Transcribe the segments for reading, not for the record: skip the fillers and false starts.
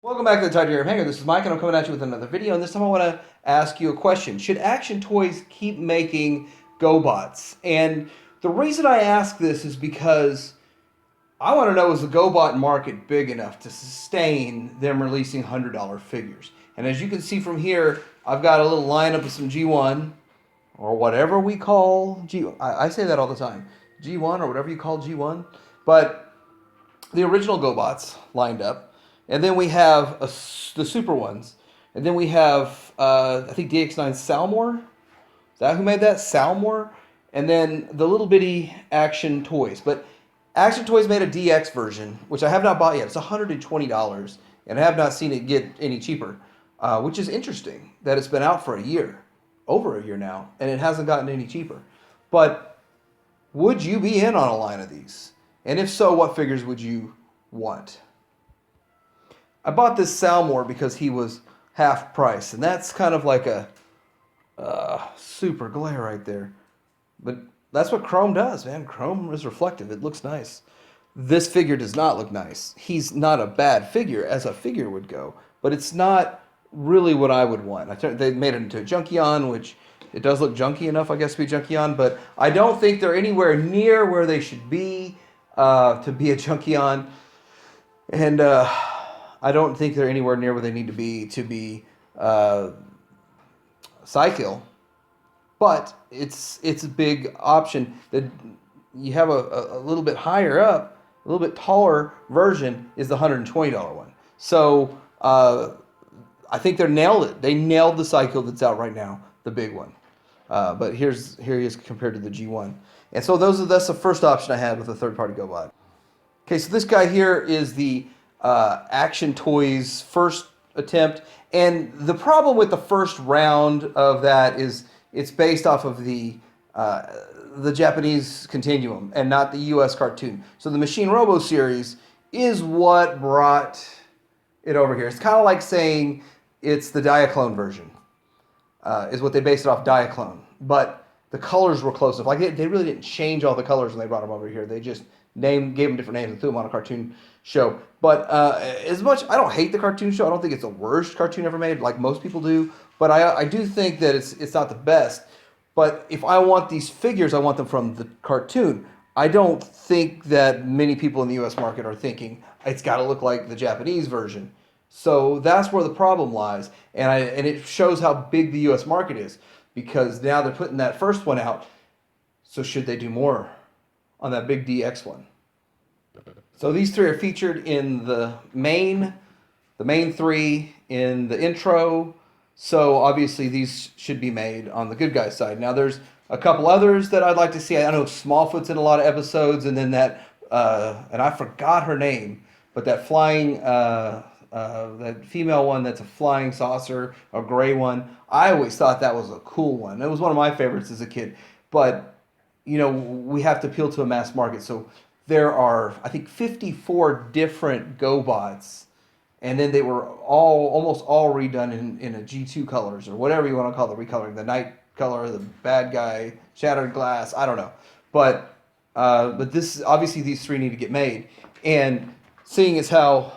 Welcome back to the Titanium Hanger. This is Mike, and I'm coming at you with another video. And this time I want to ask you a question. Should Action Toys keep making GoBots? And the reason I ask this is because I want to know, is the GoBot market big enough to sustain them releasing $100 figures? And as you can see from here, I've got a little lineup of some G1, or whatever we call G1. I say that all the time. G1, or whatever you call G1. But the original GoBots lined up. And then we have the super ones. And then we have, I think DX9 Salmore. Is that who made that? Salmore? And then the little bitty Action Toys. But Action Toys made a DX version, which I have not bought yet. It's $120. And I have not seen it get any cheaper. Which is interesting that it's been out for a year. Over a year now. And it hasn't gotten any cheaper. But would you be in on a line of these? And if so, what figures would you want? I bought this Salmore because he was half price, and that's kind of like a super glare right there. But that's what chrome does, man. Chrome is reflective. It looks nice. This figure does not look nice. He's not a bad figure as a figure would go, but it's not really what I would want. They made it into a Junkion, which it does look junky enough, I guess, to be Junkion, but I don't think they're anywhere near where they should be to be a Junkion. And I don't think they're anywhere near where they need to be Cykill, but it's a big option that you have a little bit higher up, a little bit taller version is the $120 one. So I think they nailed it. They nailed the Cykill that's out right now, the big one. But here he is compared to the G1. And so that's the first option I had with a third-party GoBot. Okay, so this guy here is the Action Toys first attempt, and the problem with the first round of that is it's based off of the Japanese continuum and not the US cartoon. So the Machine Robo series is what brought it over here. It's kind of like saying it's the Diaclone version, is what they based it off, Diaclone. But the colors were close enough. Like they really didn't change all the colors when they brought them over here. They just gave them different names and threw them on a cartoon show. But as much, I don't hate the cartoon show. I don't think it's the worst cartoon ever made, like most people do. But I do think that it's not the best. But if I want these figures, I want them from the cartoon. I don't think that many people in the U.S. market are thinking it's got to look like the Japanese version. So that's where the problem lies. And it shows how big the U.S. market is, because now they're putting that first one out. So should they do more on that big DX one? So these three are featured in the main three in the intro. So obviously these should be made on the good guys side. Now there's a couple others that I'd like to see. I know Smallfoot's in a lot of episodes, and then that and I forgot her name, but that flying that female one that's a flying saucer, a gray one. I always thought that was a cool one. It was one of my favorites as a kid. But you know, we have to appeal to a mass market. So there are, I think, 54 different GoBots, and then they were almost all redone in a G2 colors, or whatever you want to call the recoloring, the night color, the bad guy, shattered glass, I don't know. But this, obviously these three need to get made. And seeing as how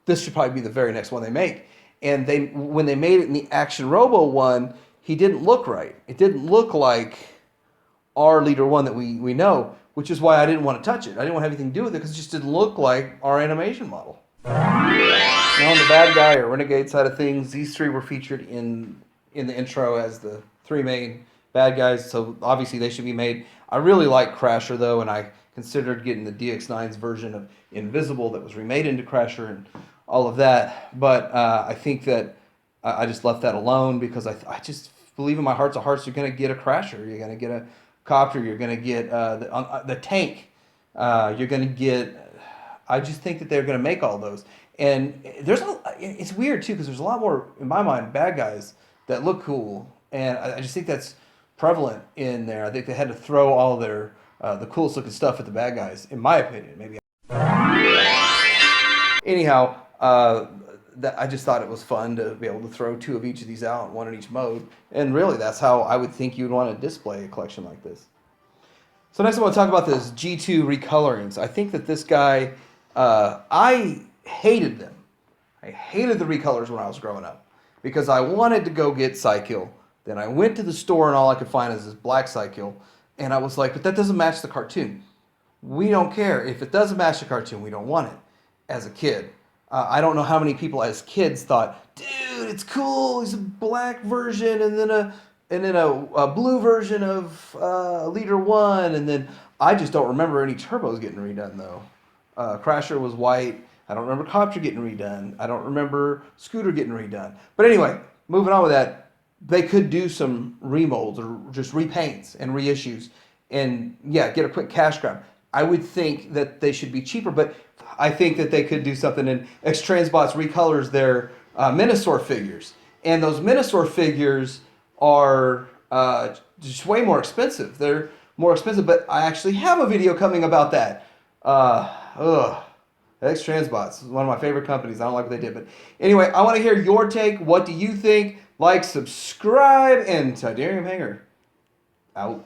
this should probably be the very next one they make. And when they made it in the Action Robo one, he didn't look right. It didn't look like our Leader one that we know, which is why I didn't want to touch it. I didn't want to have anything to do with it because it just didn't look like our animation model. Now on the bad guy or renegade side of things, these three were featured in the intro as the three main bad guys, so obviously they should be made. I really like Crasher though, and I considered getting the DX9's version of Invisible that was remade into Crasher and all of that, but I think that I just left that alone because I just believe in my hearts of hearts you're going to get a Crasher, you're going to get a Copter, you're going to get the tank, you're going to get, I just think that they're going to make all those. And it's weird too because there's a lot more, in my mind, bad guys that look cool, and I just think that's prevalent in there. I think they had to throw all their the coolest looking stuff at the bad guys, in my opinion. Maybe. Anyhow, I just thought it was fun to be able to throw two of each of these out, one in each mode, and really that's how I would think you'd want to display a collection like this. So next I want to talk about this G2 recolorings. I think that this guy, I hated them. I hated the recolors when I was growing up because I wanted to go get Cykill. Then I went to the store and all I could find is this black Cykill. And I was like, but that doesn't match the cartoon. We don't care. If it doesn't match the cartoon, we don't want it as a kid. I don't know how many people as kids thought, dude, it's cool. It's a black version and then a blue version of Leader 1. And then I just don't remember any turbos getting redone, though. Crasher was white. I don't remember Copter getting redone. I don't remember Scooter getting redone. But anyway, moving on with that, they could do some remolds or just repaints and reissues and, yeah, get a quick cash grab. I would think that they should be cheaper, but I think that they could do something. And X-Transbots recolors their Minosaur figures. And those Minosaur figures are just way more expensive. They're more expensive, but I actually have a video coming about that. X-Transbots is one of my favorite companies. I don't like what they did. But anyway, I want to hear your take. What do you think? Like, subscribe, and Tidarium Hanger out.